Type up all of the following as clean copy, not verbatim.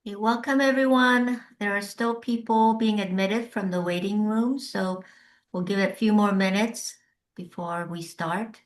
Welcome, everyone. There are still people being admitted from the waiting room, so we'll give it a few more minutes before we start.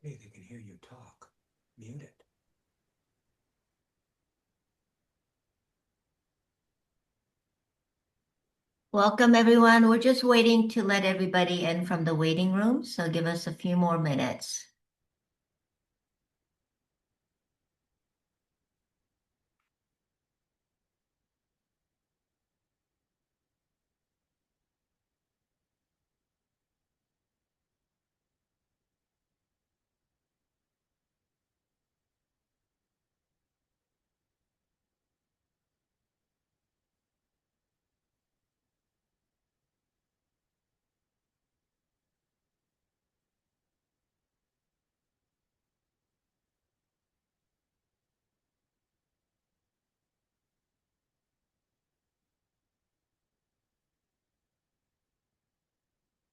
Hey, they can hear you talk. Mute it. Welcome, everyone. We're just waiting to let everybody in from the waiting room, so give us a few more minutes.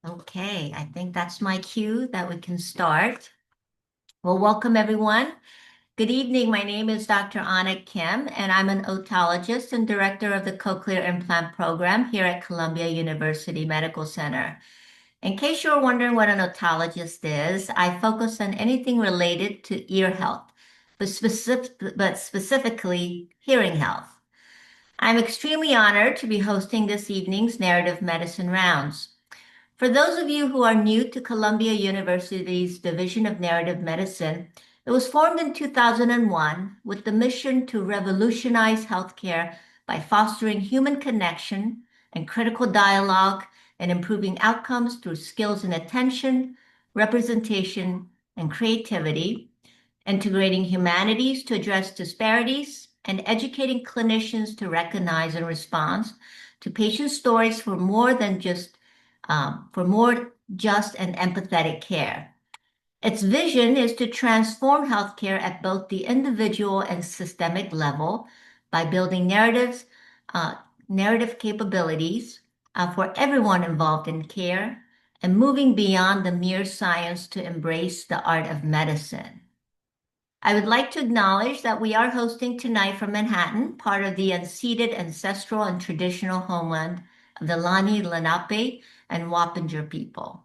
Okay, I think that's my cue that we can start. Well, welcome, everyone. Good evening. My name is Dr. Anna Kim, and I'm an otologist and director of the Cochlear Implant Program here at Columbia University Medical Center. In case you're wondering what an otologist is, I focus on anything related to ear health, but specifically hearing health. I'm extremely honored to be hosting this evening's Narrative Medicine Rounds. For those of you who are new to Columbia University's Division of Narrative Medicine, it was formed in 2001 with the mission to revolutionize healthcare by fostering human connection and critical dialogue and improving outcomes through skills in attention, representation, and creativity, integrating humanities to address disparities, and educating clinicians to recognize and respond to patient stories for more just and empathetic care. Its vision is to transform healthcare at both the individual and systemic level by building uh, narrative capabilities for everyone involved in care and moving beyond the mere science to embrace the art of medicine. I would like to acknowledge that we are hosting tonight from Manhattan, part of the unceded ancestral and traditional homeland of the Lani, Lenape, and Wappinger people.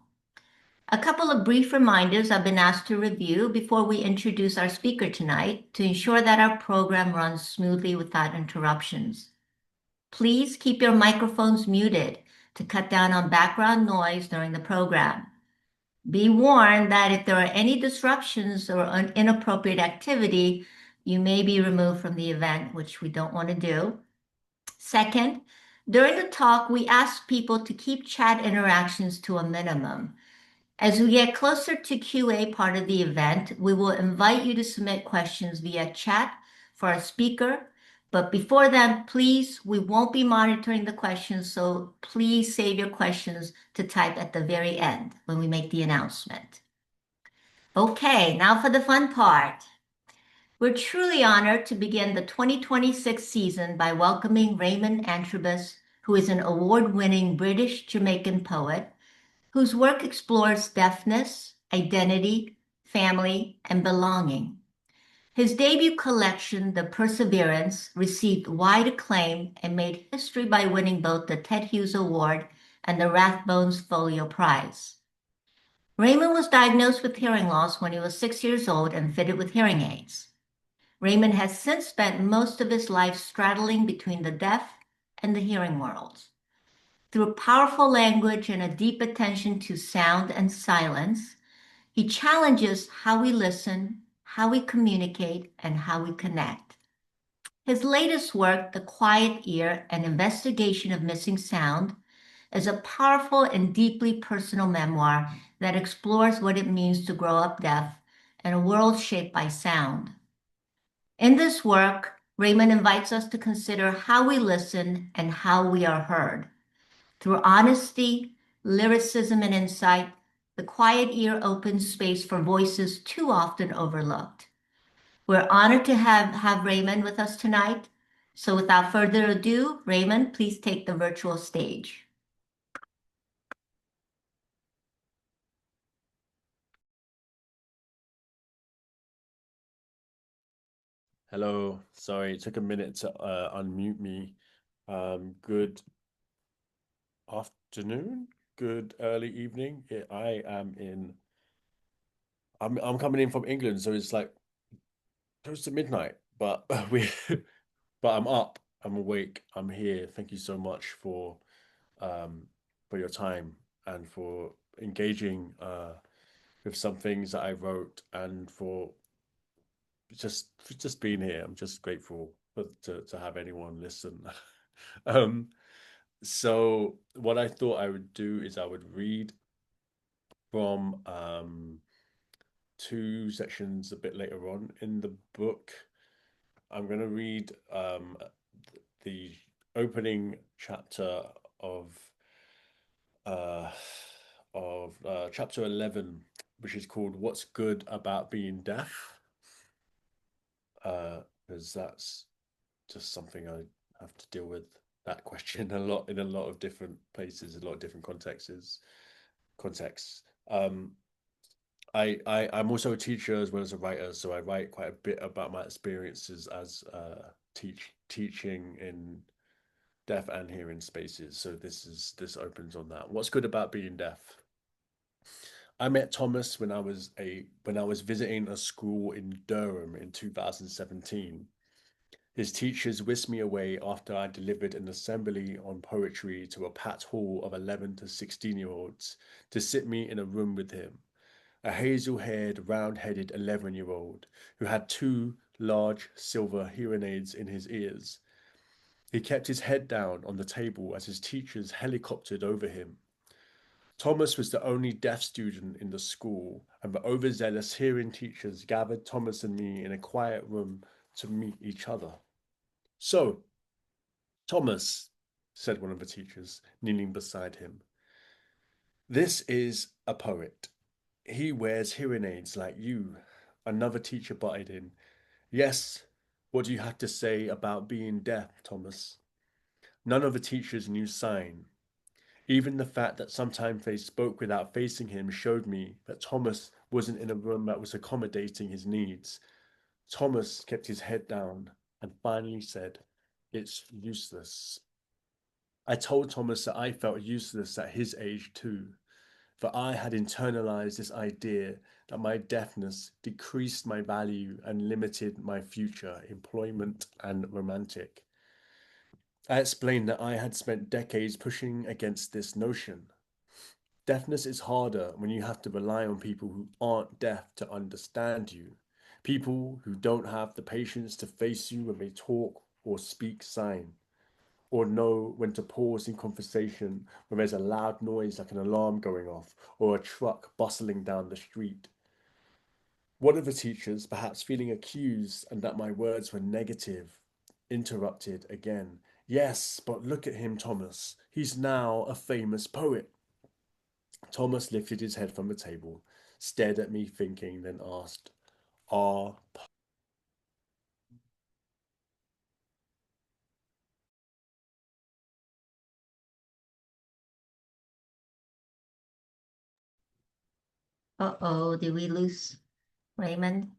A couple of brief reminders I've been asked to review before we introduce our speaker tonight to ensure that our program runs smoothly without interruptions. Please keep your microphones muted to cut down on background noise during the program. Be warned that if there are any disruptions or inappropriate activity, you may be removed from the event, which we don't want to do. Second, during the talk, we ask people to keep chat interactions to a minimum. As we get closer to QA part of the event, we will invite you to submit questions via chat for our speaker. But before then, please, we won't be monitoring the questions, so please save your questions to type at the very end when we make the announcement. Okay, now for the fun part. We're truly honored to begin the 2026 season by welcoming Raymond Antrobus, who is an award-winning British Jamaican poet whose work explores deafness, identity, family, and belonging. His debut collection, The Perseverance, received wide acclaim and made history by winning both the Ted Hughes Award and the Rathbone Folio Prize. Raymond was diagnosed with hearing loss when he was 6 years old and fitted with hearing aids. Raymond has since spent most of his life straddling between the deaf and the hearing worlds. Through powerful language and a deep attention to sound and silence, he challenges how we listen, how we communicate, and how we connect. His latest work, The Quiet Ear, An Investigation of Missing Sound, is a powerful and deeply personal memoir that explores what it means to grow up deaf in a world shaped by sound. In this work, Raymond invites us to consider how we listen and how we are heard. Through honesty, lyricism, and insight, The Quiet Ear opens space for voices too often overlooked. We're honored to have Raymond with us tonight. So without further ado, Raymond, please take the virtual stage. Hello, sorry, it took a minute to unmute me. Good afternoon, good early evening. I'm coming in from England, so it's like close to midnight, but but I'm up, I'm awake, I'm here. Thank you so much for your time and for engaging with some things that I wrote and for just being here. I'm just grateful to have anyone listen. Um, so what I thought I would do is I would read from two sections a bit later on in the book. I'm going to read the opening chapter of uh, chapter 11, which is called "What's Good About Being Deaf," because that's just something I have to deal with that question a lot in a lot of different places, a lot of different contexts. I'm also a teacher as well as a writer, so I write quite a bit about my experiences as teaching in deaf and hearing spaces. So this opens on that. What's good about being deaf? I met Thomas when I was visiting a school in Durham in 2017. His teachers whisked me away after I delivered an assembly on poetry to a packed hall of 11 to 16-year-olds to sit me in a room with him, a hazel-haired, round-headed 11-year-old who had two large silver hearing aids in his ears. He kept his head down on the table as his teachers helicoptered over him. Thomas was the only deaf student in the school, and the overzealous hearing teachers gathered Thomas and me in a quiet room to meet each other. "So, Thomas," said one of the teachers, kneeling beside him, "this is a poet. He wears hearing aids like you." Another teacher butted in. "Yes, what do you have to say about being deaf, Thomas?" None of the teachers knew sign. Even the fact that sometimes they spoke without facing him showed me that Thomas wasn't in a room that was accommodating his needs. Thomas kept his head down and finally said, "It's useless." I told Thomas that I felt useless at his age too, for I had internalized this idea that my deafness decreased my value and limited my future, employment, and romantic. I explained that I had spent decades pushing against this notion. Deafness is harder when you have to rely on people who aren't deaf to understand you, people who don't have the patience to face you when they talk or speak sign, or know when to pause in conversation when there's a loud noise like an alarm going off or a truck bustling down the street. One of the teachers, perhaps feeling accused and that my words were negative, interrupted again. "Yes, but look at him, Thomas. He's now a famous poet." Thomas lifted his head from the table, stared at me thinking, then asked, "Are Uh-oh, did we lose Raymond?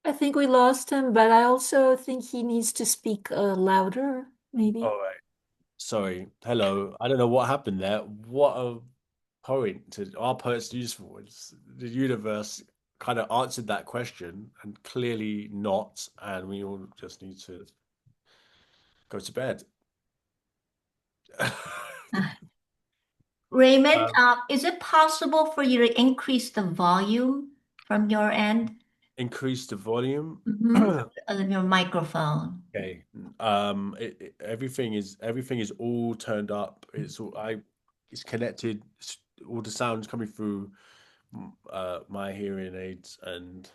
I think we lost him, but I also think he needs to speak louder, maybe. all right. Sorry. Hello. I don't know what happened there. What a point to are poets useful? It's, the universe kind of answered that question, and clearly not, and we all just need to go to bed. Raymond, Um, is it possible for you to increase the volume from your end? increase the volume. Mm-hmm. Of your microphone. Okay. Everything is all turned up. It's connected. All the sounds coming through my hearing aids and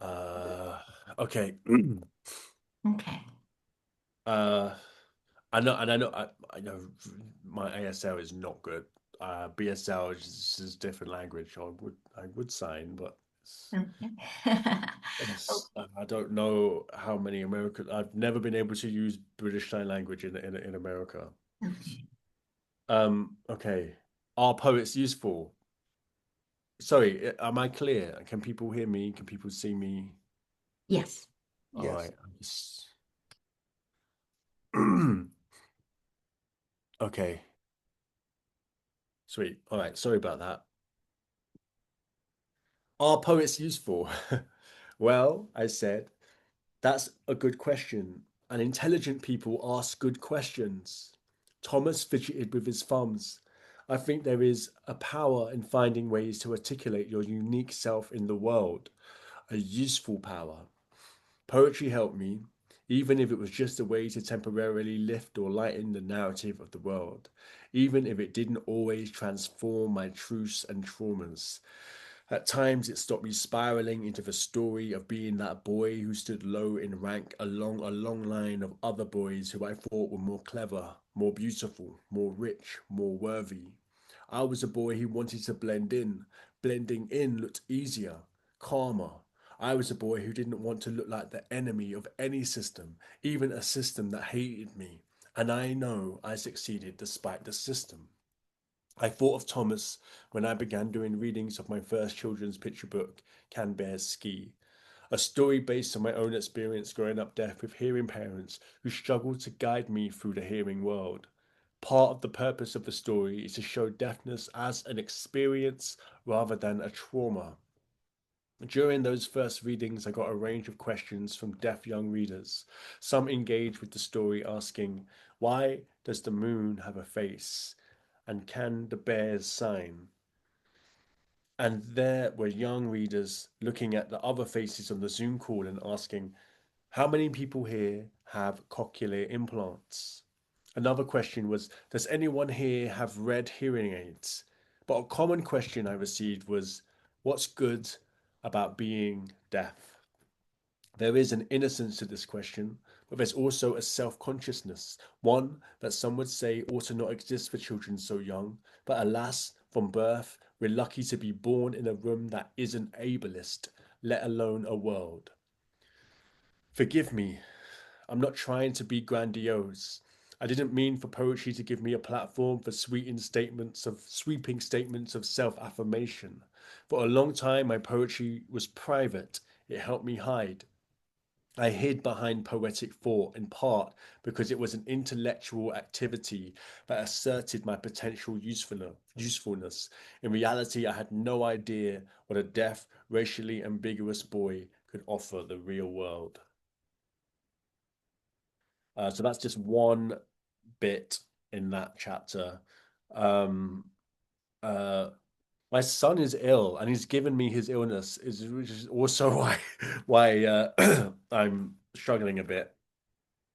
uh okay. Okay. uh I know my ASL is not good. BSL is different language. I would sign, but Okay. I don't know how many American. I've never been able to use British Sign Language in America. Okay. Okay. Are poets useful? Sorry, am I clear? Can people hear me? Can people see me? Yes. All Yes. right. Okay. Sweet. All right. Sorry about that. Are poets useful? Well, I said, that's a good question. And intelligent people ask good questions. Thomas fidgeted with his thumbs. I think there is a power in finding ways to articulate your unique self in the world, a useful power. Poetry helped me, even if it was just a way to temporarily lift or lighten the narrative of the world, even if it didn't always transform my truths and traumas. At times, it stopped me spiraling into the story of being that boy who stood low in rank along a long line of other boys who I thought were more clever, more beautiful, more rich, more worthy. I was a boy who wanted to blend in. Blending in looked easier, calmer. I was a boy who didn't want to look like the enemy of any system, even a system that hated me. And I know I succeeded despite the system. I thought of Thomas when I began doing readings of my first children's picture book, Can Bears Ski? A story based on my own experience growing up deaf with hearing parents who struggled to guide me through the hearing world. Part of the purpose of the story is to show deafness as an experience rather than a trauma. During those first readings, I got a range of questions from deaf young readers. Some engaged with the story, asking, why does the moon have a face? And can the bears sign? And there were young readers looking at the other faces on the Zoom call and asking, how many people here have cochlear implants? Another question was, does anyone here have red hearing aids? But a common question I received was, what's good about being deaf? There is an innocence to this question, but there's also a self-consciousness, one that some would say ought to not exist for children so young. But alas, from birth, we're lucky to be born in a room that isn't ableist, let alone a world. Forgive me, I'm not trying to be grandiose. I didn't mean for poetry to give me a platform for sweeping statements of self-affirmation. For a long time, my poetry was private. It helped me hide. I hid behind poetic thought in part because it was an intellectual activity that asserted my potential usefulness. In reality, I had no idea what a deaf, racially ambiguous boy could offer the real world. So that's just one bit in that chapter. Um, uh, my son is ill, and he's given me his illness, which is also why I'm struggling a bit.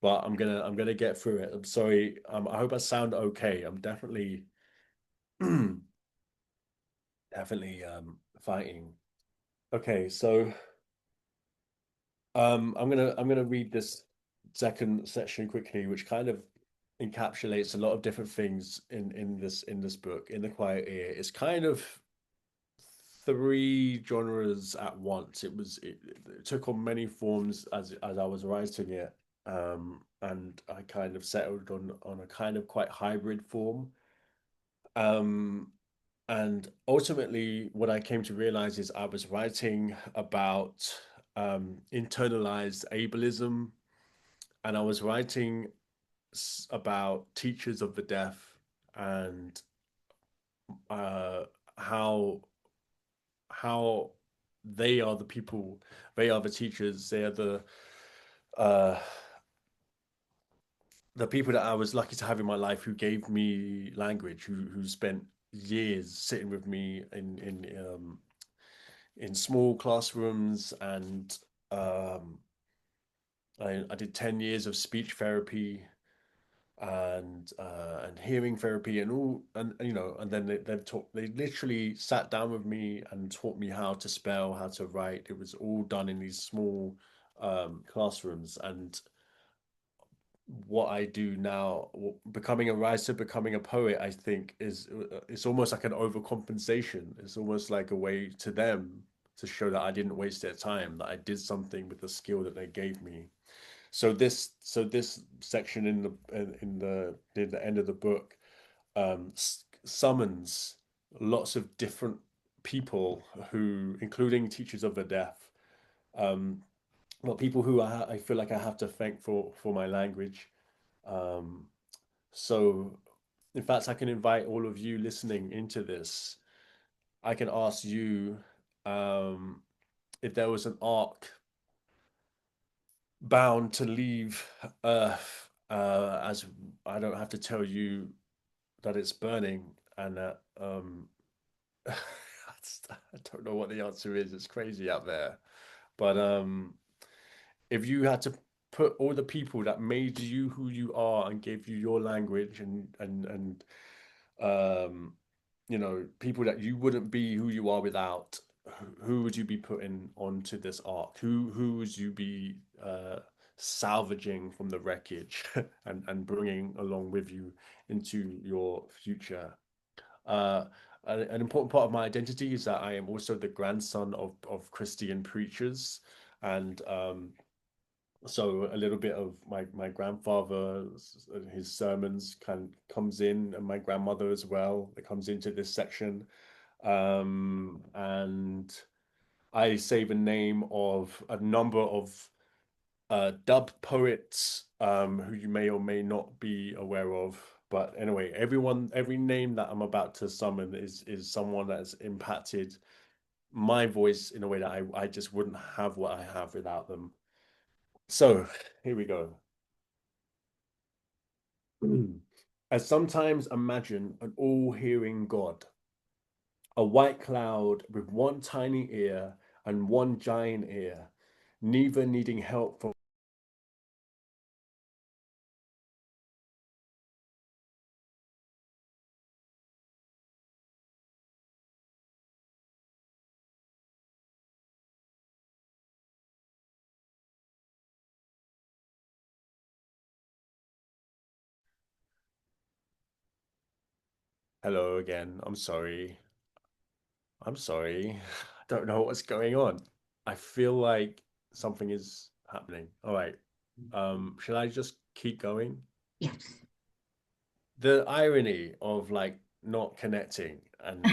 But I'm gonna get through it. I'm sorry. I hope I sound okay. I'm definitely definitely fighting. Okay, so I'm gonna read this second section quickly, which kind of encapsulates a lot of different things in this book. In the Quiet Ear, it's kind of three genres at once. It took on many forms as I was writing it, and I kind of settled on a kind of quite hybrid form. Um, and ultimately, what I came to realize is I was writing about internalized ableism, and I was writing about teachers of the deaf and how they are the people, they are the teachers, they are uh, the people that I was lucky to have in my life who gave me language, who spent years sitting with me in small classrooms, and I did 10 years of speech therapy and hearing therapy and all, and and then they literally sat down with me and taught me how to spell, how to write. It was all done in these small classrooms. And what I do now, becoming a writer, becoming a poet, I think is it's almost like an overcompensation. It's almost like a way to them to show that I didn't waste their time, that I did something with the skill that they gave me. So this section in the end of the book summons lots of different people who, including teachers of the deaf, um, but people who I feel like I have to thank for my language. Um, so, in fact, I can invite all of you listening into this. I can ask you um, if there was an arc bound to leave Earth, as I don't have to tell you that it's burning and that I don't know what the answer is. It's crazy out there. But if you had to put all the people that made you who you are and gave you your language and um people that you wouldn't be who you are without, who would you be putting onto this arc? Who would you be salvaging from the wreckage and bringing along with you into your future? Uh, an important part of my identity is that I am also the grandson of Christian preachers, and so a little bit of my grandfather, his sermons comes in, and my grandmother as well. It comes into this section, and I say the name of a number of dub poets who you may or may not be aware of. But anyway, every name that I'm about to summon is someone that has impacted my voice in a way that I just wouldn't have what I have without them. So here we go. I sometimes imagine an all-hearing God, a white cloud with one tiny ear and one giant ear, neither needing help from. Hello again. I'm sorry. I'm sorry. I don't know what's going on. I feel like something is happening. All right. Should I just keep going? Yes. The irony of like not connecting and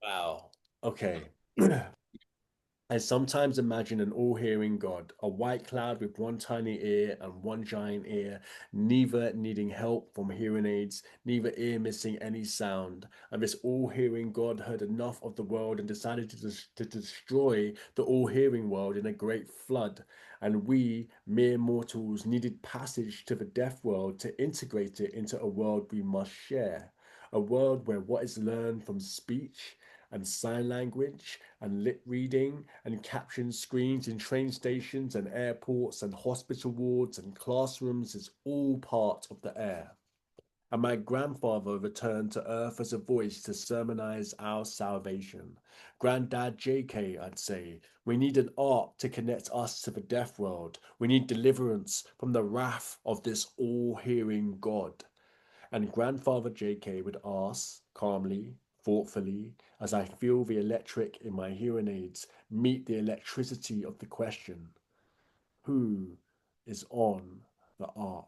wow. Okay. I sometimes imagine an all-hearing God, a white cloud with one tiny ear and one giant ear, neither needing help from hearing aids, neither ear missing any sound. And this all-hearing God heard enough of the world and decided to destroy the all-hearing world in a great flood. And we, mere mortals, needed passage to the deaf world to integrate it into a world we must share. A world where what is learned from speech and sign language and lip reading and caption screens in train stations and airports and hospital wards and classrooms is all part of the air. And my grandfather returned to earth as a voice to sermonize our salvation. Granddad JK, I'd say, we need an ark to connect us to the deaf world. We need deliverance from the wrath of this all-hearing God. And Grandfather JK would ask calmly, thoughtfully, as I feel the electric in my hearing aids meet the electricity of the question, who is on the ark?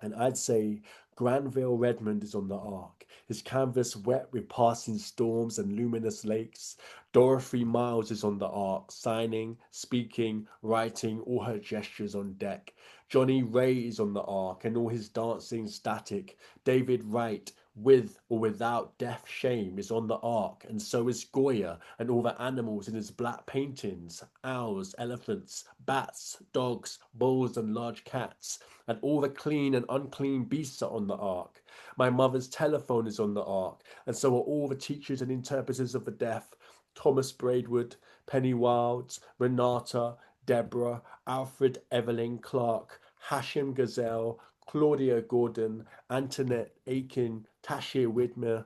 And I'd say Granville Redmond is on the ark, his canvas wet with passing storms and luminous lakes. Dorothy Miles is on the ark, signing, speaking, writing, all her gestures on deck. Johnny Ray is on the ark, and all his dancing static. David Wright, with or without death shame is on the ark, and so is Goya and all the animals in his black paintings, owls, elephants, bats, dogs, bulls, and large cats, and all the clean and unclean beasts are on the ark. My mother's telephone is on the ark, and so are all the teachers and interpreters of the deaf, Thomas Braidwood, Penny Wilds, Renata, Deborah, Alfred Evelyn Clark, Hashim Gazelle, Claudia Gordon, Antoinette Aiken, Tashir Widmer,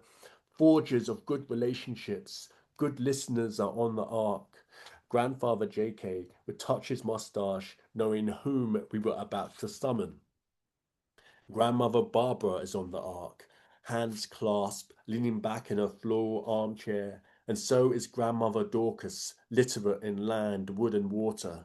forgers of good relationships, good listeners are on the ark. Grandfather JK would touch his mustache, knowing whom we were about to summon. Grandmother Barbara is on the ark, hands clasped, leaning back in her floral armchair, and so is Grandmother Dorcas, literate in land, wood, and water.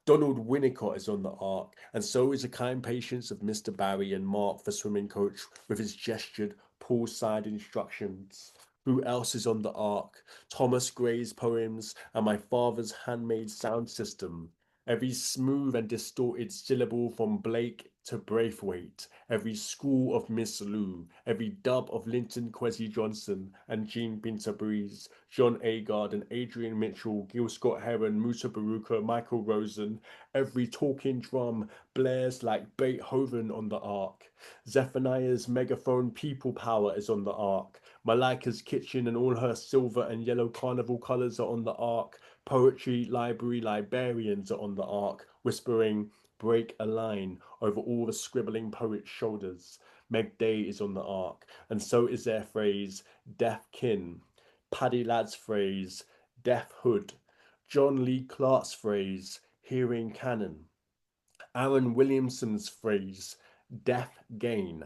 Donald Winnicott is on the ark, and so is the kind patience of Mr. Barry and Mark, the swimming coach, with his gestured poolside instructions. Who else is on the ark? Thomas Gray's poems and my father's handmade sound system. Every smooth and distorted syllable from Blake to Braithwaite, every school of Miss Lou, every dub of Linton Kwesi Johnson and Jean Binta Breeze, John Agard and Adrian Mitchell, Gil Scott Heron, Musa Baruka, Michael Rosen, every talking drum blares like Beethoven on the ark. Zephaniah's megaphone people power is on the ark. Malika's kitchen and all her silver and yellow carnival colours are on the ark. Poetry library librarians are on the ark, whispering, break a line over all the scribbling poets' shoulders. Meg Day is on the ark, and so is their phrase, deaf kin. Paddy Ladd's phrase, deaf hood. John Lee Clark's phrase, hearing cannon. Aaron Williamson's phrase, deaf gain.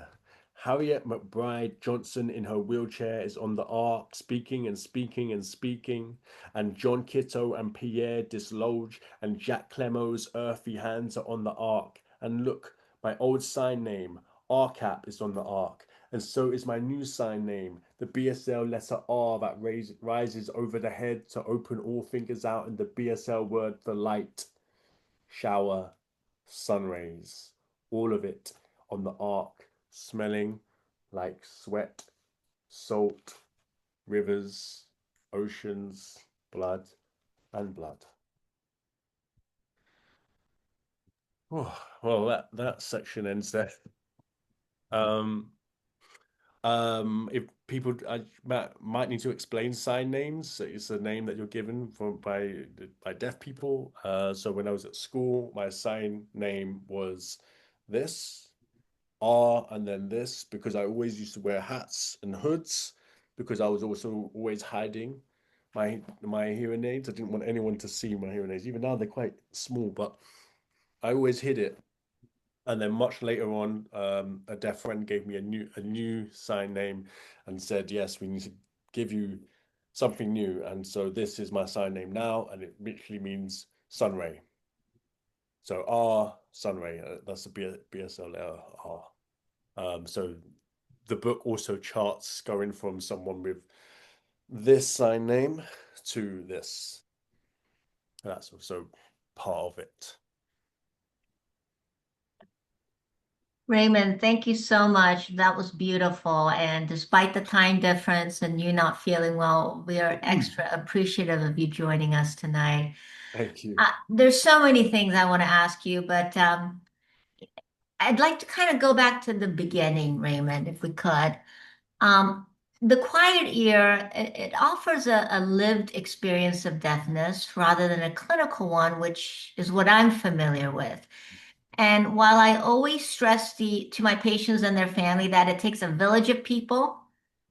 Harriet McBride Johnson in her wheelchair is on the ark, speaking and speaking and speaking, and John Kitto and Pierre Disloge and Jack Clemo's earthy hands are on the ark. And look, my old sign name, RCAP, is on the ark, and so is my new sign name, the BSL letter R that rises over the head to open all fingers out in the BSL word for light, shower, sun rays, all of it on the ark, smelling like sweat, salt, rivers, oceans, blood, and blood. Oh, well, that section ends there. Um, if people might need to explain sign names, so it's a name that you're given by deaf people. So when I was at school, my sign name was this R and then this, because I always used to wear hats and hoods because I was also always hiding my hearing aids. I didn't want anyone to see my hearing aids. Even now they're quite small, but I always hid it. And then much later on, a deaf friend gave me a new sign name and said, yes, we need to give you something new. And so this is my sign name now, and it literally means sunray. So R, sunray, that's a BSL letter R. So the book also charts going from someone with this sign name to this. That's also part of it. Raymond, thank you so much. That was beautiful. And despite the time difference and you not feeling well, we are extra appreciative of you joining us tonight. Thank you. There's so many things I want to ask you, but I'd like to kind of go back to the beginning, Raymond, if we could. Um, the quiet ear, it offers a lived experience of deafness rather than a clinical one, which is what I'm familiar with. And while I always stress to my patients and their family that it takes a village of people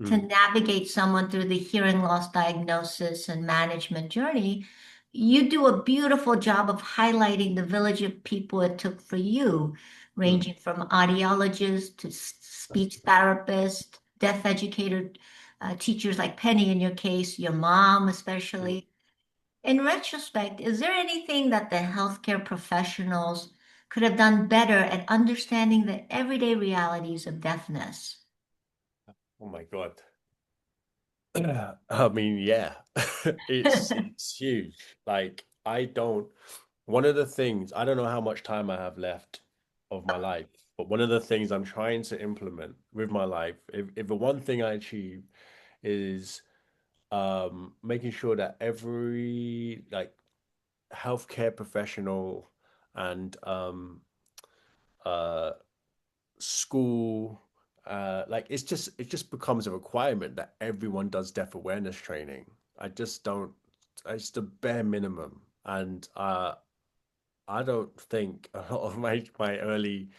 to navigate someone through the hearing loss diagnosis and management journey, you do a beautiful job of highlighting the village of people it took for you, ranging from audiologists to speech therapists, deaf educator, teachers like Penny in your case, your mom especially. In retrospect, is there anything that the healthcare professionals could have done better at understanding the everyday realities of deafness? Oh my God. I mean, yeah, it's huge. Like one of the things, I don't know how much time I have left of my life, But one of the things I'm trying to implement with my life, if the one thing I achieve is making sure that every like healthcare professional and uh school like it just becomes a requirement that everyone does deaf awareness training. I just don't it's the bare minimum. And I don't think a lot of my early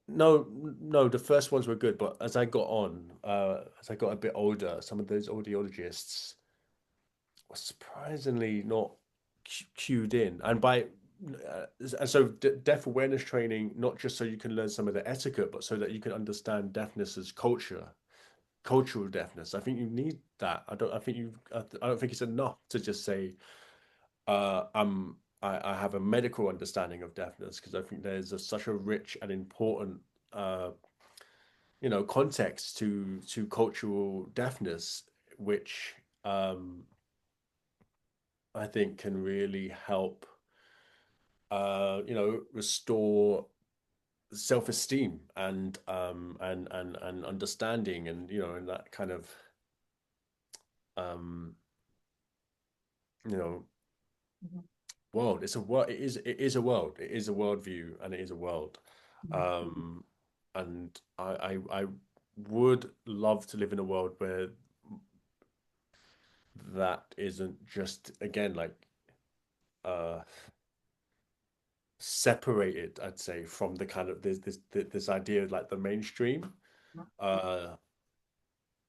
no, the first ones were good, but as I got a bit older, some of those audiologists were surprisingly not cued in. And and so deaf awareness training, not just so you can learn some of the etiquette, but so that you can understand deafness as cultural deafness. I think you need that. I don't think it's enough to just say, I have a medical understanding of deafness, because I think such a rich and important uh, context to cultural deafness, which I think can really help restore self-esteem and understanding, and and that kind of um you know Mhm. world. It's a world. It is a world. It is a worldview, and it is a world. Um, and I would love to live in a world where that isn't just, again, like uh separated, I'd say, from the kind of this idea of like the mainstream. Uh,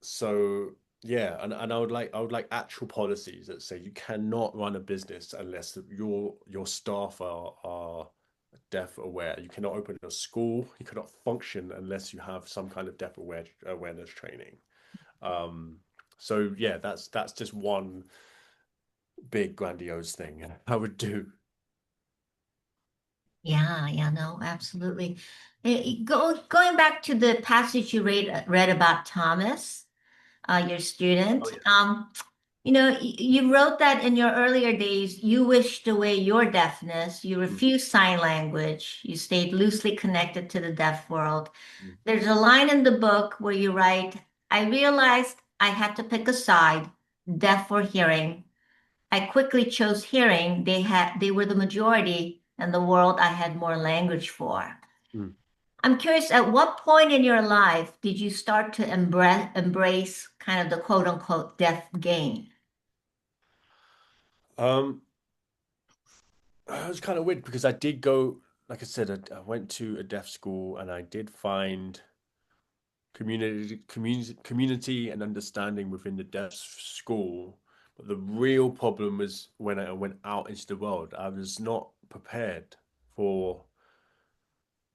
so yeah, and I would like actual policies that say you cannot run a business unless your staff are deaf aware. You cannot open a school. You cannot function unless you have some kind of awareness training. Um, so yeah, that's just one big grandiose thing I would do. Yeah, no, absolutely. Going back to the passage you read about Thomas, your Oh student. yeah. You wrote that in your earlier days, you wished away your deafness, you Mm, refused sign language, you stayed loosely connected to the deaf world. mm, There's a line in the book where you write, I realized I had to pick a side, deaf or hearing. I quickly chose hearing. They were the majority, and the world I had more language for. mm. I'm curious, at what point in your life did you start to embrace kind of the quote unquote deaf game? Um, it was kind of weird because I did go, like I said, I went to a deaf school, and I did find community and understanding within the deaf school. But the real problem was when I went out into the world. I was not prepared for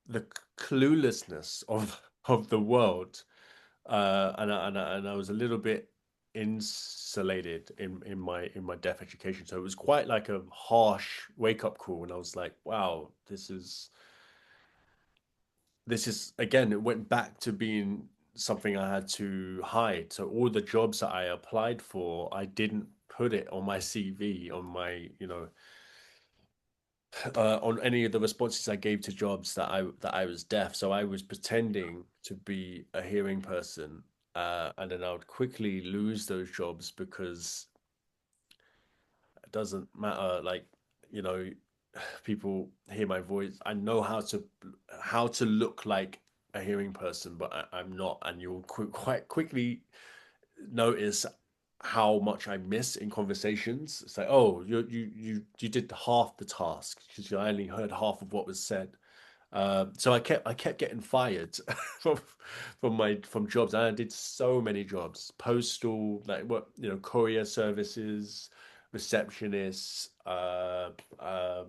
the cluelessness of the world, and I was a little bit insulated in my deaf education. So it was quite like a harsh wake up call, and I was like, wow, this is again, it went back to being something I had to hide. So all the jobs that I applied for, I didn't put it on my CV, on my, on any of the responses I gave to jobs that I was deaf. So I was pretending to be a hearing person, and then I would quickly lose those jobs because it doesn't matter. Like, you know, people hear my voice. I know how to look like a hearing person, but I'm not. And you'll quite quickly notice how much I miss in conversations. It's like, oh, you did half the task because I only heard half of what was said. So I kept getting fired from from jobs, and I did so many jobs, postal, like what, courier services, receptionists,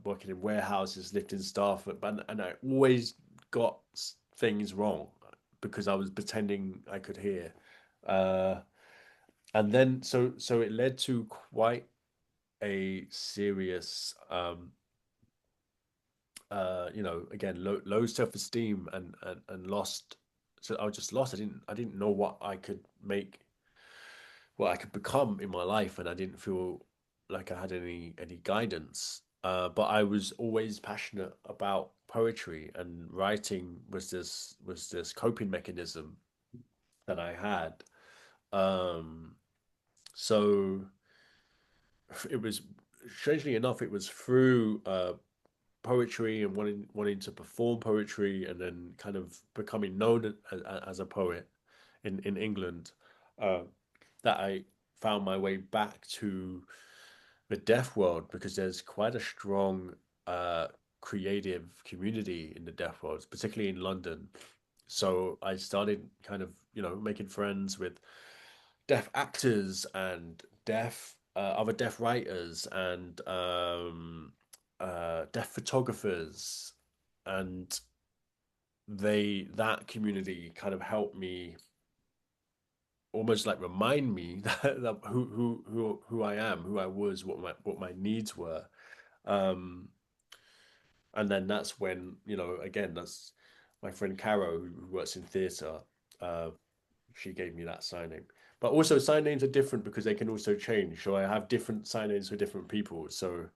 working in warehouses, lifting stuff, but and I always got things wrong because I was pretending I could hear. Uh, and then so it led to quite a serious again, low self-esteem, and lost. So I was just lost. I didn't know what I could become in my life, and I didn't feel like I had any guidance. But I was always passionate about poetry, and writing was this coping mechanism that I had. Um, so it was, strangely enough, it was through poetry and wanting to perform poetry, and then kind of becoming known as a poet in England, uh, that I found my way back to the deaf world, because there's quite a strong uh, creative community in the deaf world, particularly in London. So I started kind of, making friends with deaf actors and other deaf writers, and deaf photographers, and that community kind of helped me, almost like remind me that who I am, who I was, what my needs were. Um, and then that's when, again, that's my friend Caro, who works in theatre. Uh, she gave me that sign name. But also, sign names are different because they can also change. So I have different sign names for different people. So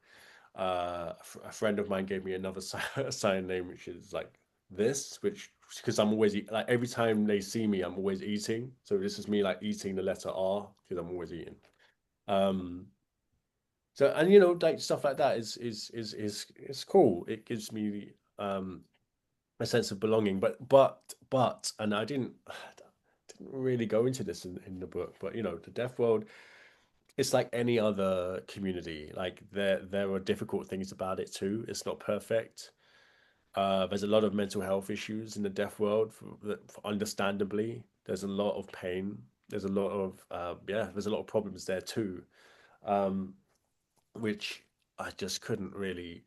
a friend of mine gave me another sign name, which is like this, which, because I'm always like, every time they see me, I'm always eating. So this is me like eating the letter R, because I'm always eating. So, and like stuff like that is cool. It gives me a sense of belonging. But and I didn't really go into this in the book, but the deaf world, it's like any other community. Like, there are difficult things about it too. It's not perfect. There's a lot of mental health issues in the deaf world, understandably. There's a lot of pain. There's a lot of there's a lot of problems there too, um, which I just couldn't really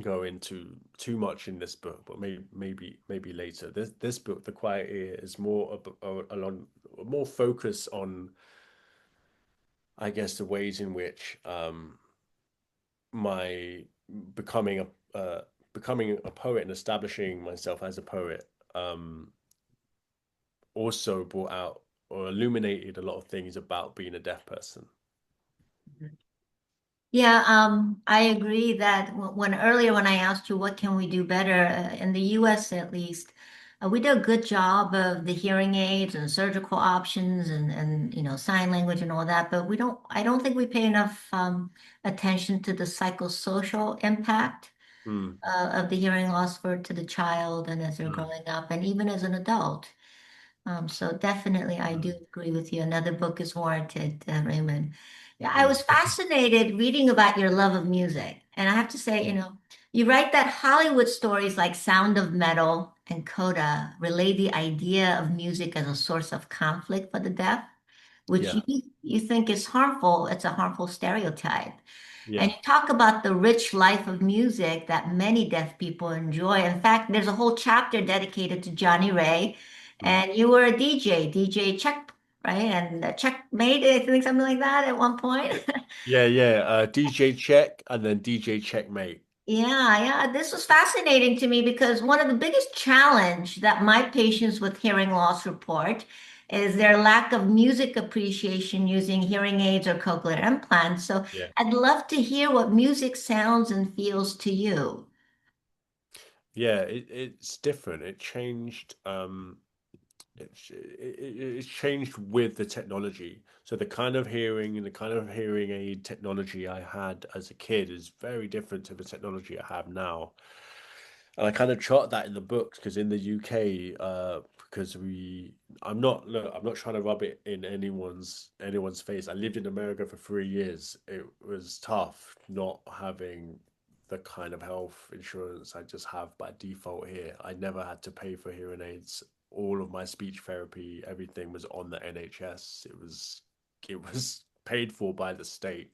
go into too much in this book, but maybe later. This book, The Quiet Ear, is more along more focus on, I guess, the ways in which my becoming a poet and establishing myself as a poet also brought out or illuminated a lot of things about being a deaf person. Yeah, I agree that when earlier when I asked you what can we do better in the US at least, we did a good job of the hearing aids and surgical options and sign language and all that, but I don't think we pay enough attention to the psychosocial impact Mm, of the hearing loss to the child and as they're mm, growing up and even as an adult. So definitely, I do mm, agree with you. Another book is warranted, Raymond. Yeah, I was mm. fascinated reading about your love of music. And I have to say, you write that Hollywood stories like Sound of Metal and Coda relay the idea of music as a source of conflict for the deaf, which Yeah, you think is harmful. It's a harmful stereotype. And yeah. you talk about the rich life of music that many deaf people enjoy. In fact, there's a whole chapter dedicated to Johnny Ray. Mm. And you were a DJ, DJ Check, right? And Checkmate, I think something like that at one point. Yeah, yeah. DJ Check and then DJ Checkmate. Yeah, yeah. This was fascinating to me because one of the biggest challenge that my patients with hearing loss report is their lack of music appreciation using hearing aids or cochlear implants. So Yeah. I'd love to hear what music sounds and feels to you. Yeah, it's different. It changed. It's changed with the technology. So the kind of hearing and the kind of hearing aid technology I had as a kid is very different to the technology I have now. And I kind of chart that in the books, because in the UK, because I'm not trying to rub it in anyone's face. I lived in America for 3 years. It was tough not having the kind of health insurance I just have by default here. I never had to pay for hearing aids. All of my speech therapy, everything was on the NHS. It was paid for by the state.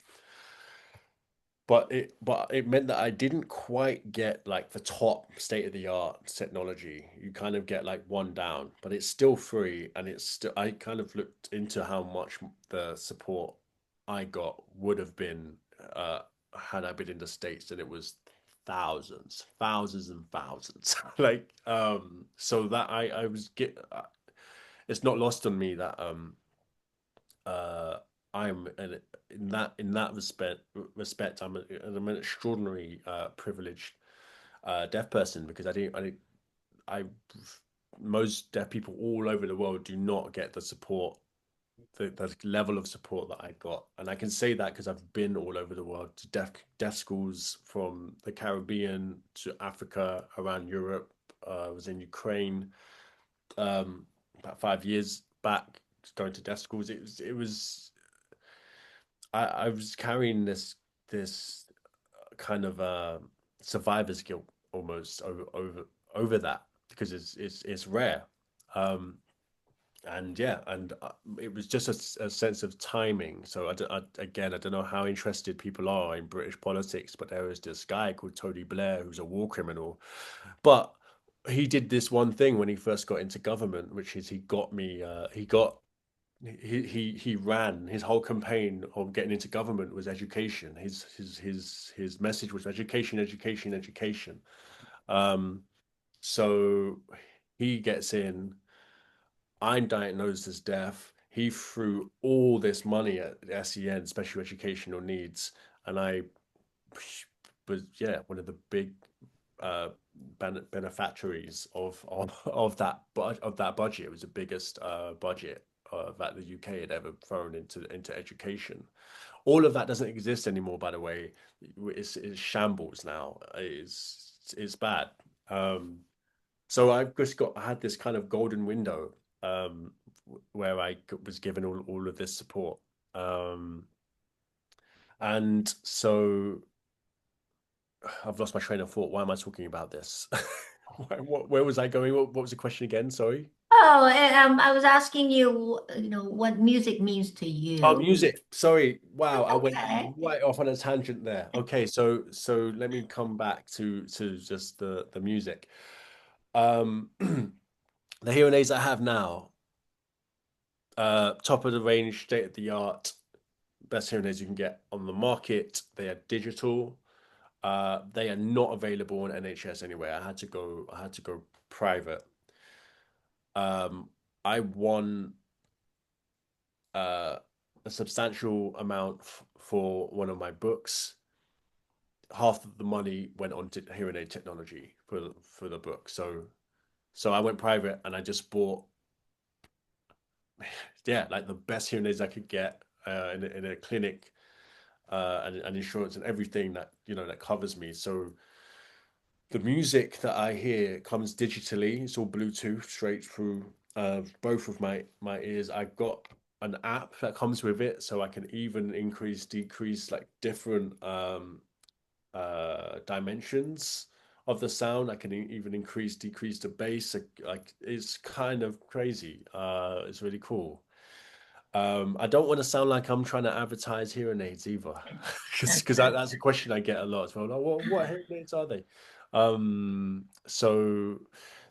But it meant that I didn't quite get like the top state of the art technology. You kind of get like one down, but it's still free, and it's still, I kind of looked into how much the support I got would have been had I been in the States, and it was thousands and thousands. Like, so that I was get it's not lost on me that uh, I'm in that respect I'm an extraordinary privileged deaf person, because I most deaf people all over the world do not get the support, the level of support that I got. And I can say that because I've been all over the world to deaf schools, from the Caribbean to Africa, around Europe. I was in Ukraine about 5 years back, going to deaf schools. I was carrying this kind of survivor's guilt almost over that, because it's rare. Um, and yeah, and it was just a sense of timing. So again, I don't know how interested people are in British politics, but there is this guy called Tony Blair who's a war criminal, but he did this one thing when he first got into government, which is he got me. He ran his whole campaign of getting into government was education. His message was education, education, education. Um, so he gets in. I'm diagnosed as deaf. He threw all this money at SEN, special educational needs, and I was, yeah, one of the big uh, beneficiaries of that budget. It was the biggest budget that the UK had ever thrown into education. All of that doesn't exist anymore, by the way. It's shambles now. It's bad. So I had this kind of golden window, where I was given all of this support. And so I've lost my train of thought. Why am I talking about this? Where was I going? What was the question again? Sorry. Oh, I was asking you, what music means to Oh, you. music. Sorry. Wow, That's I went okay. right off on a tangent there. Okay, so let me come back to just the music. Um, the hearing aids I have now, top of the range, state of the art, best hearing aids you can get on the market. They are digital. They are not available in NHS anyway. I had to go private. I won uh, a substantial amount for one of my books. Half of the money went on to hearing aid technology for the book. So I went private and I just bought, yeah, like the best hearing aids I could get in a clinic, and insurance and everything that that covers me. So the music that I hear comes digitally. It's all Bluetooth straight through both of my ears. I've got an app that comes with it, so I can even increase, decrease, like different dimensions of the sound. I can even increase, decrease the bass. Like it's kind of crazy. It's really cool. I don't want to sound like I'm trying to advertise hearing aids either, because that's a question I get a lot as well. Like, what hearing aids are they? So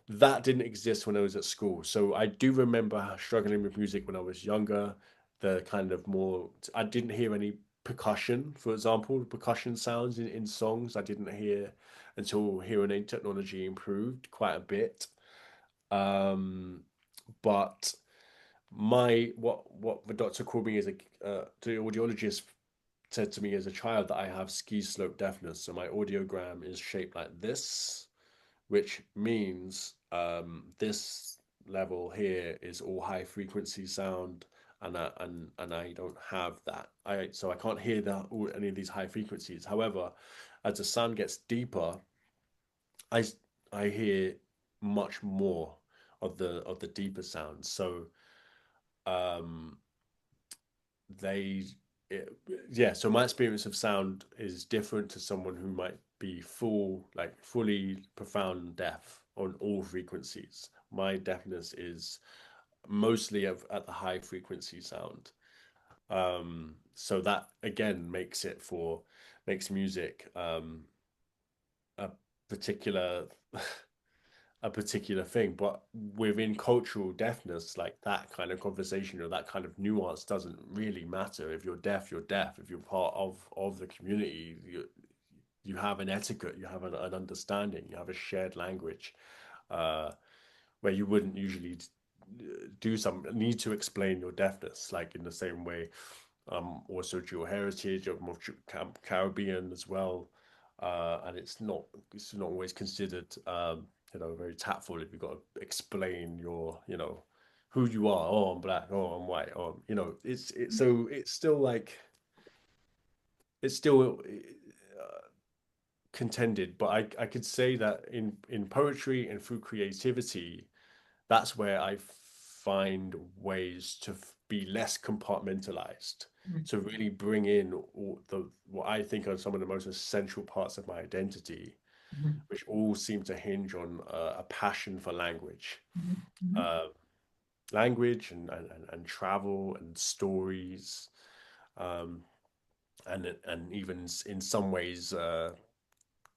that didn't exist when I was at school. So I do remember struggling with music when I was younger. The kind of more, I didn't hear any percussion, for example, percussion sounds in songs. I didn't hear until hearing aid technology improved quite a bit. Um, but what the doctor called me as the audiologist said to me as a child that I have ski slope deafness. So my audiogram is shaped like this, which means this level here is all high frequency sound, and I don't have that. I can't hear any of these high frequencies. However, as the sound gets deeper, I I hear much more of the deeper sounds. So um they it, yeah, so my experience of sound is different to someone who might be fully profound deaf on all frequencies. My deafness is mostly at the high frequency sound. So that again makes music a particular a particular thing. But within cultural deafness, like that kind of conversation or that kind of nuance doesn't really matter. If you're deaf, you're deaf. If you're part of the community, you have an etiquette, you have an understanding, you have a shared language, uh, where you wouldn't usually need to explain your deafness, like in the same way. Also dual heritage, of Caribbean as well. and it's not always considered very tactful if you've got to explain your who you are. Oh, I'm black. Oh, I'm white. Oh, it's still like it's still contended, but I could say that in poetry and through creativity, that's where I find ways to be less compartmentalized, to really bring in what I think are some of the most essential parts of my identity, which all seem to hinge on a passion for language, uh, and travel and stories, um, and even in some ways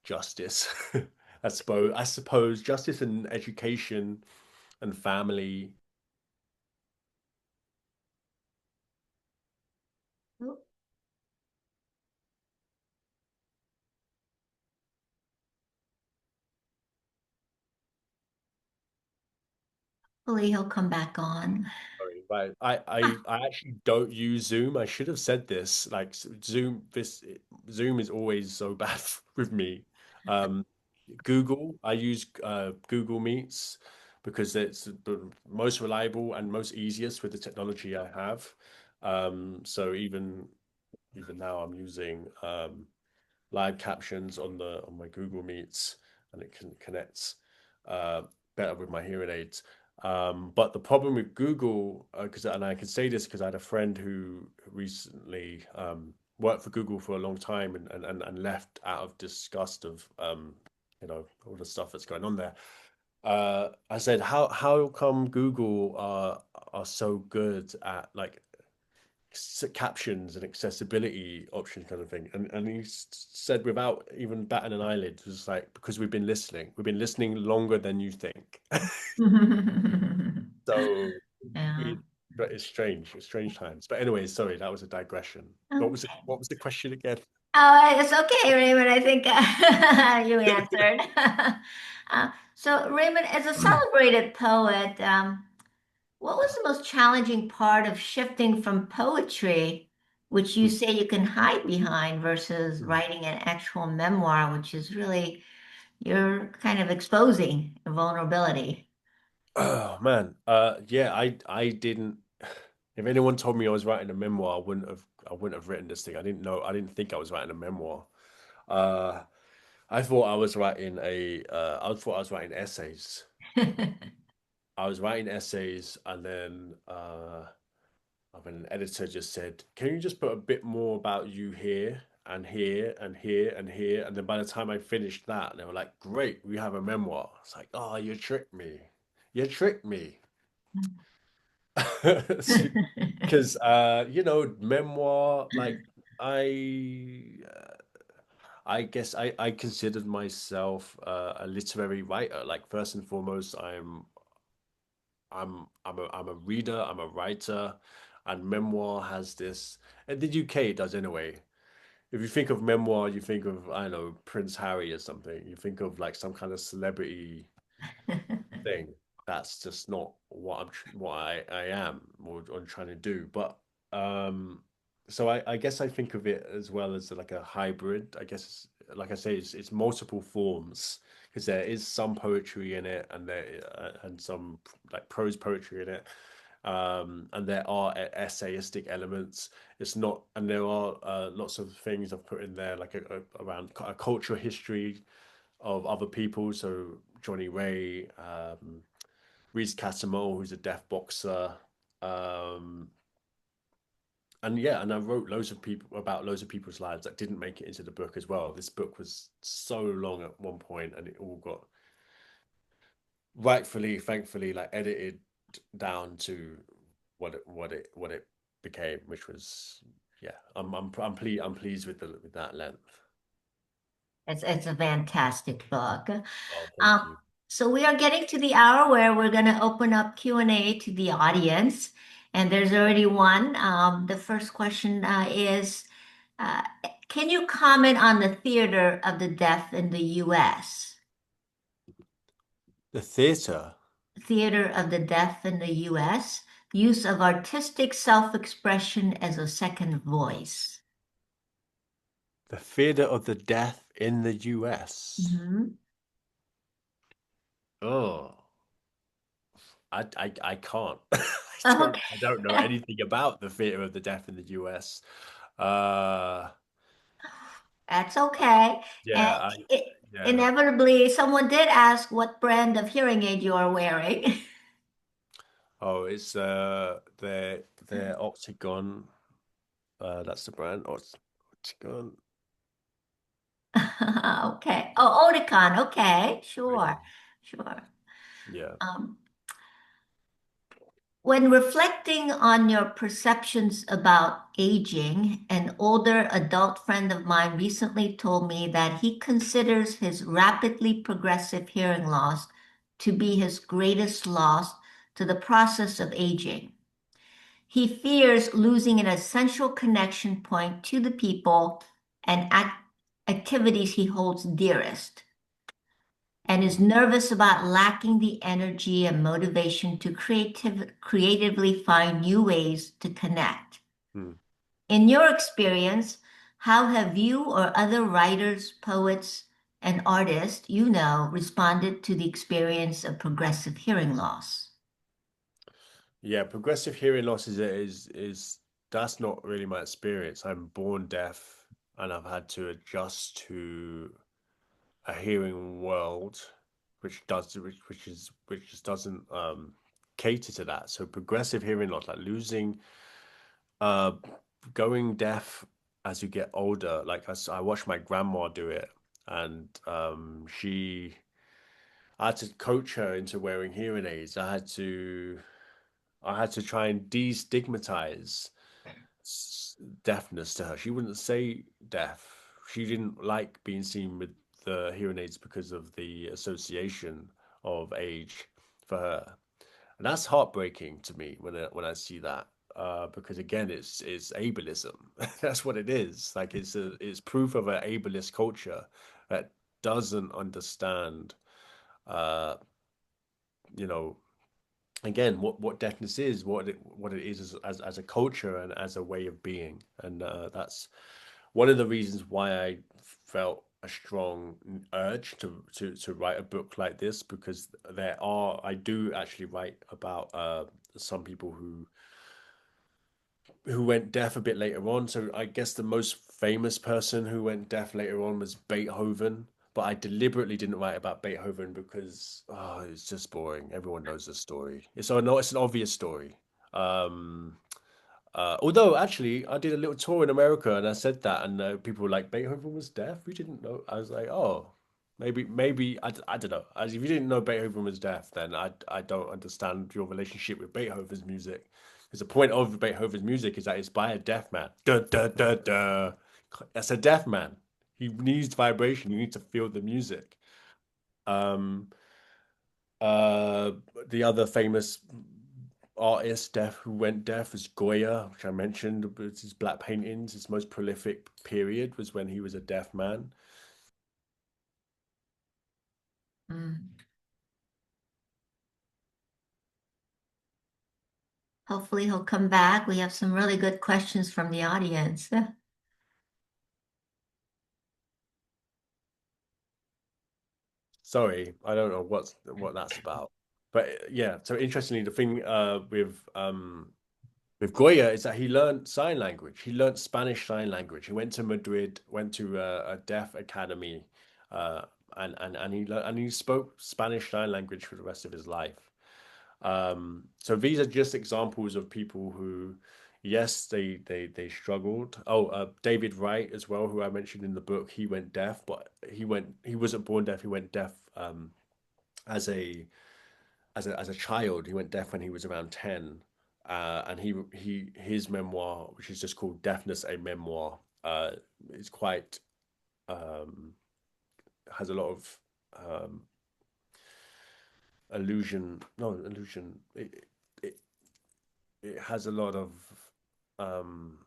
justice. I suppose justice and education and family. Hopefully he'll come back on. Sorry, right. I actually don't use Zoom. I should have said this. Like Zoom is always so bad with me. Um, Google, I use Google Meets because it's the most reliable and most easiest with the technology I have. So even now I'm using live captions on my Google Meets, and it can connect uh, better with my hearing aids. But the problem with Google, and I can say this because I had a friend who recently worked for Google for a long time and left out of disgust of all the stuff that's going on there. I said, how come Google are so good at like captions and accessibility options kind of thing, and he said without even batting an eyelid, it was like, because we've been listening longer than you think. So Yeah. but it's strange times. But anyway, sorry, that was a digression. What was the question again? Oh, it's okay, Raymond. I think you answered. So, Raymond, as a celebrated poet, what was the most challenging part of shifting from poetry, which you say you can hide behind, versus writing an actual memoir, which is really you're kind of exposing a vulnerability? Oh man, yeah, I didn't. If anyone told me I was writing a memoir, I wouldn't have written this thing. I didn't think I was writing a memoir. Uh, I thought I was writing essays. I was writing essays, and then an editor just said, "Can you just put a bit more about you here and here and here and here?" And then by the time I finished that, they were like, "Great, we have a memoir." It's like, "Oh, you tricked me. You tricked me." Because memoir, like I I guess I considered myself a literary writer. Like, first and foremost, I'm a reader, I'm a writer, and memoir has this, and the UK does anyway. If you think of memoir, you think of, I don't know, Prince Harry or something. You think of like some kind of celebrity thing. That's just not what I am, or I'm trying to do. But um, so I guess I think of it as well as like a hybrid. I guess, like I say, it's multiple forms, because there is some poetry in it, and some like prose poetry in it. And there are essayistic elements. It's not, and there are lots of things I've put in there, like around a cultural history of other people. So Johnny Ray, Reese Catamol, who's a deaf boxer. Um, and yeah, and I wrote loads of people's lives that didn't make it into the book as well. This book was so long at one point, and it all got rightfully, thankfully, like edited down to what it became, which was, yeah. I'm pleased with that length. It's a fantastic book. Oh, thank Um, you. so we are getting to the hour where we're going to open up Q&A to the audience, and there's already one. The first question is, uh, can you comment on the theater of the deaf in the U.S.? The theater. Theater of the deaf in the U.S., use of artistic self-expression as a second voice. The theater of the deaf in the US. Mhm. Oh, I can't. I don't know Okay. anything about the theater of the deaf in the US. Uh, That's okay. And yeah, yeah. inevitably, someone did ask what brand of hearing aid you are wearing. Oh, it's their Octagon. That's the brand. Octagon. Okay. Oh, Oticon. Okay. Sure. Sure. Yeah. Um, when reflecting on your perceptions about aging, an older adult friend of mine recently told me that he considers his rapidly progressive hearing loss to be his greatest loss to the process of aging. He fears losing an essential connection point to the people and activities he holds dearest, and is nervous about lacking the energy and motivation to creatively find new ways to connect. Hmm. In your experience, how have you or other writers, poets, and artists you know responded to the experience of progressive hearing loss? Yeah, progressive hearing loss is that's not really my experience. I'm born deaf and I've had to adjust to a hearing world which just doesn't cater to that. So progressive hearing loss, like losing uh going deaf as you get older, like I watched my grandma do it, and I had to coach her into wearing hearing aids. I had to try and destigmatize deafness to her. She wouldn't say deaf. She didn't like being seen with the hearing aids because of the association of age for her. And that's heartbreaking to me when I see that. Because again, it's ableism. That's what it is. Like it's proof of an ableist culture that doesn't understand, uh, you know, again what deafness is, what it is as a culture and as a way of being. And that's one of the reasons why I felt a strong urge to write a book like this, because I do actually write about some people who went deaf a bit later on. So I guess the most famous person who went deaf later on was Beethoven. But I deliberately didn't write about Beethoven because it's just boring. Everyone knows the story. It's an obvious story. Um, Although actually, I did a little tour in America and I said that, and people were like, Beethoven was deaf. We didn't know. I was like, oh, maybe I don't know. As if you didn't know Beethoven was deaf, then I don't understand your relationship with Beethoven's music. Because the point of Beethoven's music is that it's by a deaf man. Duh, duh, duh, duh. That's a deaf man. He needs vibration. You need to feel the music. Um, uh, the other famous artist deaf who went deaf was Goya, which I mentioned. It's his black paintings. His most prolific period was when he was a deaf man. Mm. Hopefully he'll come back. We have some really good questions from the audience. Sorry, I don't know what that's about. But yeah, so interestingly, the thing with Goya is that he learned sign language. He learned Spanish sign language. He went to Madrid, went to a deaf academy, uh, and he spoke Spanish sign language for the rest of his life. So these are just examples of people who, yes, they struggled. Oh, David Wright as well, who I mentioned in the book, he went deaf, but he wasn't born deaf. He went deaf as a child. He went deaf when he was around 10. And his memoir, which is just called Deafness, a Memoir, is quite um, has a lot of um, illusion. No illusion. It it has a lot of um,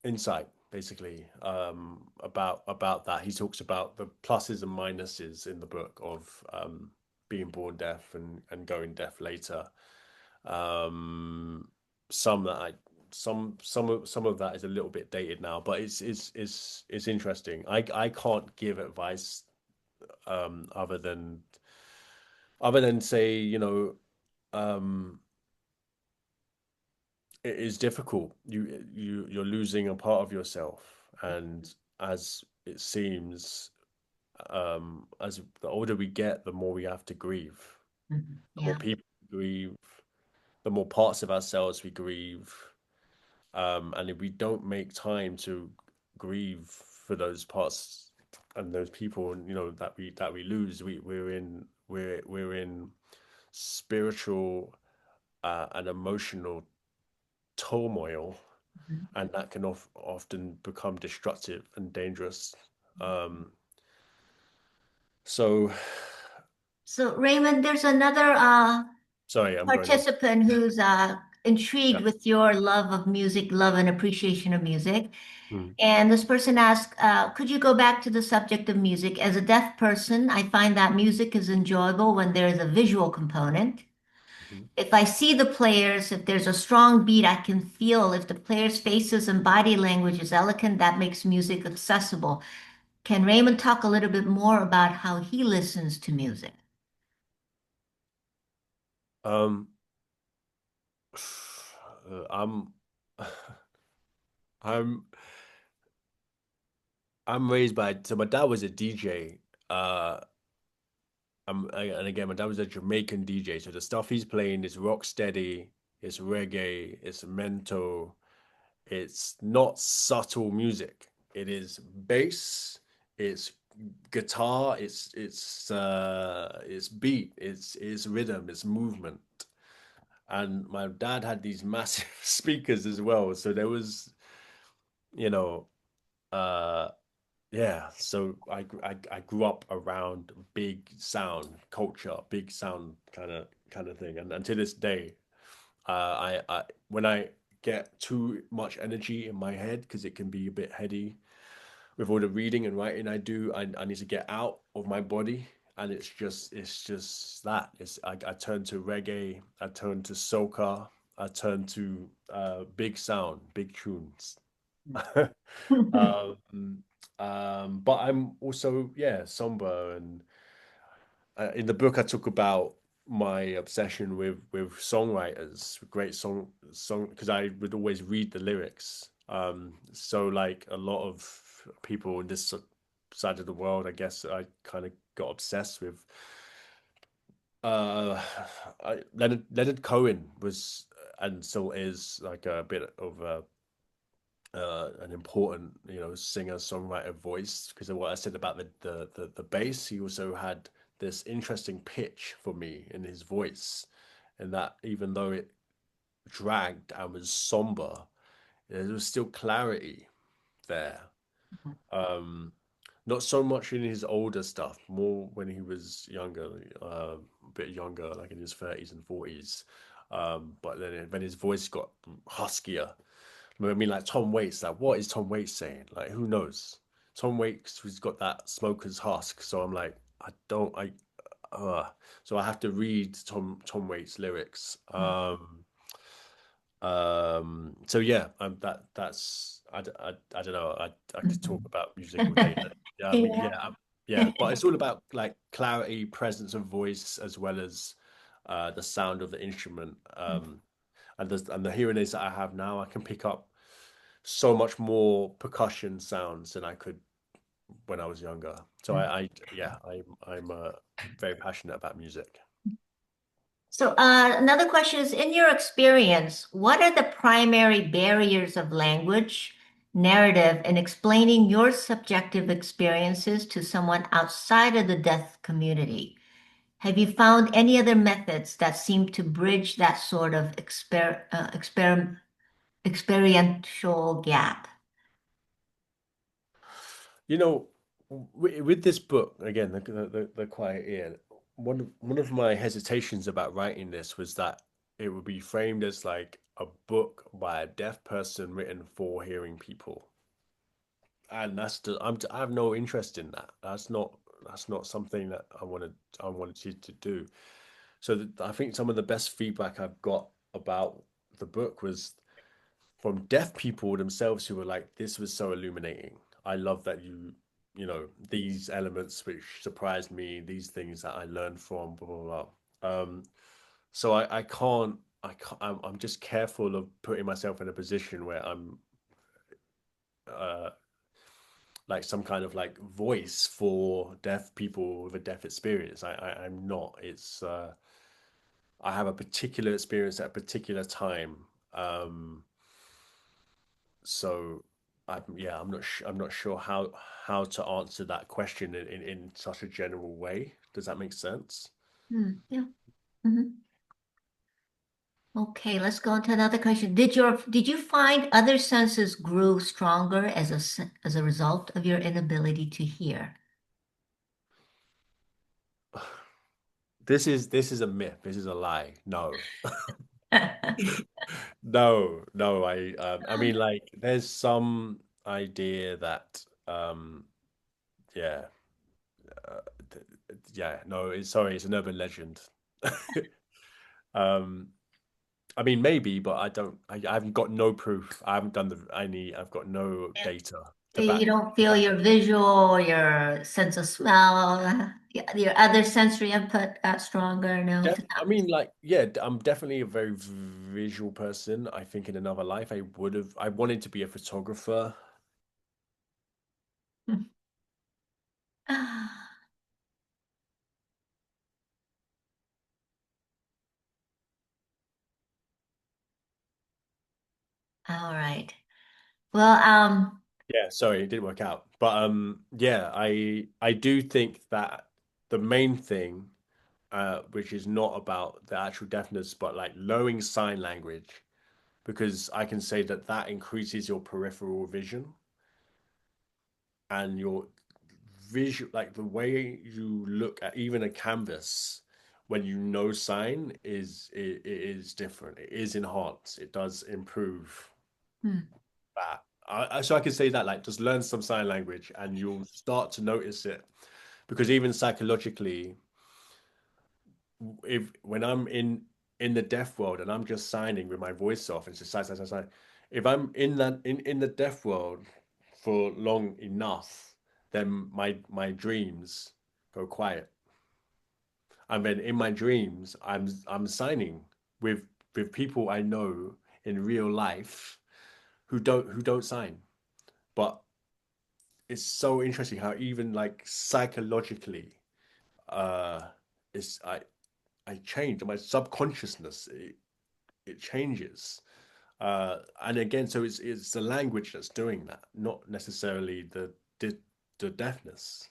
insight, basically, about that. He talks about the pluses and minuses in the book of being born deaf and going deaf later. Um, some that I some of that is a little bit dated now, but it's interesting. I can't give advice other than say, it is difficult. You're losing a part of yourself, and as it seems, as the older we get, the more we have to grieve. The more Yeah. people grieve, the more parts of ourselves we grieve. And if we don't make time to grieve for those parts and those people, that we lose, we're in spiritual and emotional turmoil, Mhm. and that can often become destructive and dangerous. Um, so, So Raymond, there's another sorry, I'm going on. participant who's intrigued Yeah. with your love of music, love and appreciation of music. Mm, And this person asked, could you go back to the subject of music? As a deaf person, I find that music is enjoyable when there is a visual component. mhm. If I see the players, if there's a strong beat, I can feel if the players' faces and body language is elegant, that makes music accessible. Can Raymond talk a little bit more about how he listens to music? Um, I'm, I'm, I'm raised by, so my dad was a DJ. Uh, and again, my dad was a Jamaican DJ. So the stuff he's playing is rock steady, it's reggae, it's mento, it's not subtle music. It is bass, it's guitar, it's beat, it's rhythm, it's movement. And my dad had these massive speakers as well. So there was, you know, uh yeah, so I grew up around big sound culture, big sound kind of thing, and to this day, I when I get too much energy in my head, because it can be a bit heady with all the reading and writing I do, I need to get out of my body, and it's just that I turn to reggae, I turn to soca, I turn to big sound, big tunes. Um, but I'm also, yeah, somber, and in the book I talk about my obsession with songwriters, great song, because I would always read the lyrics. So like a lot of people in this side of the world, I guess I kind of got obsessed with. Uh, Leonard Cohen was and still is like a bit of an important, singer songwriter voice, because of what I said about the bass. He also had this interesting pitch for me in his voice, and that even though it dragged and was somber, there was still clarity there. Um, Not so much in his older stuff, more when he was younger, a bit younger, like in his 30s and 40s. But then when his voice got huskier, I mean, like Tom Waits, like what is Tom Waits saying? Like, who knows? Tom Waits has got that smoker's husk, so I'm like, I don't, uh, so I have to read Tom Waits lyrics. So yeah, I don't know. I could talk about music all day. Yeah, I mean, Yeah. yeah, but it's all about like clarity, presence of voice, as well as the sound of the instrument. And the hearing aids that I have now, I can pick up so much more percussion sounds than I could when I was younger. So yeah, I'm very passionate about music. So, another question is, in your experience, what are the primary barriers of language, narrative, in explaining your subjective experiences to someone outside of the deaf community? Have you found any other methods that seem to bridge that sort of experiential gap? You know, with this book again, the Quiet Ear. One of my hesitations about writing this was that it would be framed as like a book by a deaf person written for hearing people, and I have no interest in that. That's not something that I wanted to do. So I think some of the best feedback I've got about the book was from deaf people themselves who were like, this was so illuminating. I love that these elements which surprised me, these things that I learned from, blah, blah, blah. So I'm just careful of putting myself in a position where I'm uh, like some kind of like voice for deaf people with a deaf experience. I'm not. I have a particular experience at a particular time. So I'm not sure how to answer that question in such a general way. Does that make sense? Yeah. Mhm. Okay, let's go on to another question. Did you find other senses grew stronger as a result of your inability to hear? This is a myth. This is a lie. No. No. I mean, like there's some idea that yeah uh, yeah, no, it's an urban legend. um I mean, maybe, but I haven't got no proof. I haven't done I've got no data to You back don't to feel back your visual, your sense of smell, your other sensory input got stronger? No, I mean, like, yeah, I'm definitely a very visual person. I think in another life, I wanted to be a photographer. All right. Well, Yeah, sorry, it didn't work out. But yeah, I do think that the main thing, which is not about the actual deafness, but like learning sign language, because I can say that that increases your peripheral vision and your visual, like the way you look at even a canvas when you know sign it is different. It is enhanced. It does improve hmm. that. So I can say that like just learn some sign language and you'll start to notice it because even psychologically, if when I'm in the deaf world and I'm just signing with my voice off and just sign, if I'm in the deaf world for long enough, then my dreams go quiet. And then in my dreams, I'm signing with people I know in real life who don't sign. But it's so interesting how even like psychologically, uh, it's I change my subconsciousness. It changes. And again, so it's the language that's doing that, not necessarily the deafness.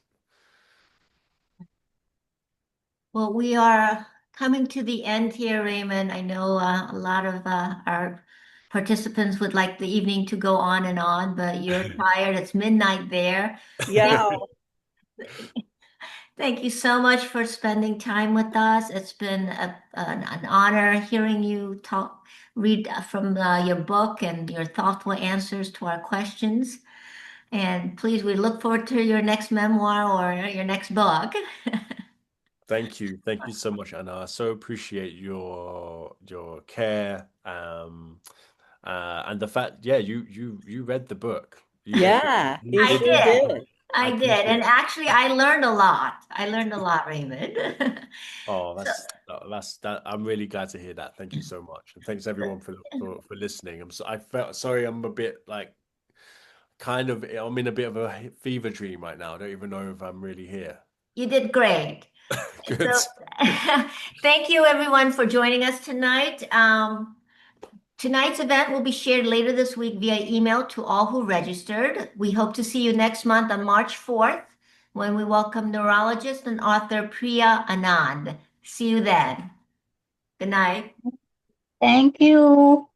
Well, we are coming to the end here, Raymond. I know a lot of our participants would like the evening to go on and on, but you're tired. It's midnight there. Thank, Yeah. thank you so much for spending time with us. It's been an honor hearing you read from your book and your thoughtful answers to our questions. And please, we look forward to your next memoir or your next book. Thank you so much, Anna. I so appreciate your care, and the fact, yeah, you read the book. Yeah, You you I did sure read the did. book. did. I I did. And appreciate it. actually, I learned a lot. I learned a lot, Raymond. Oh, So, that's that. I'm really glad to hear that. Thank you so much, and thanks everyone for listening. I felt sorry. I'm a bit like I'm in a bit of a fever dream right now. I don't even know if I'm really here. you did great. Good. So, thank you everyone for joining us tonight. Tonight's event will be shared later this week via email to all who registered. We hope to see you next month on March 4th when we welcome neurologist and author Priya Anand. See you then. Good night. Thank you.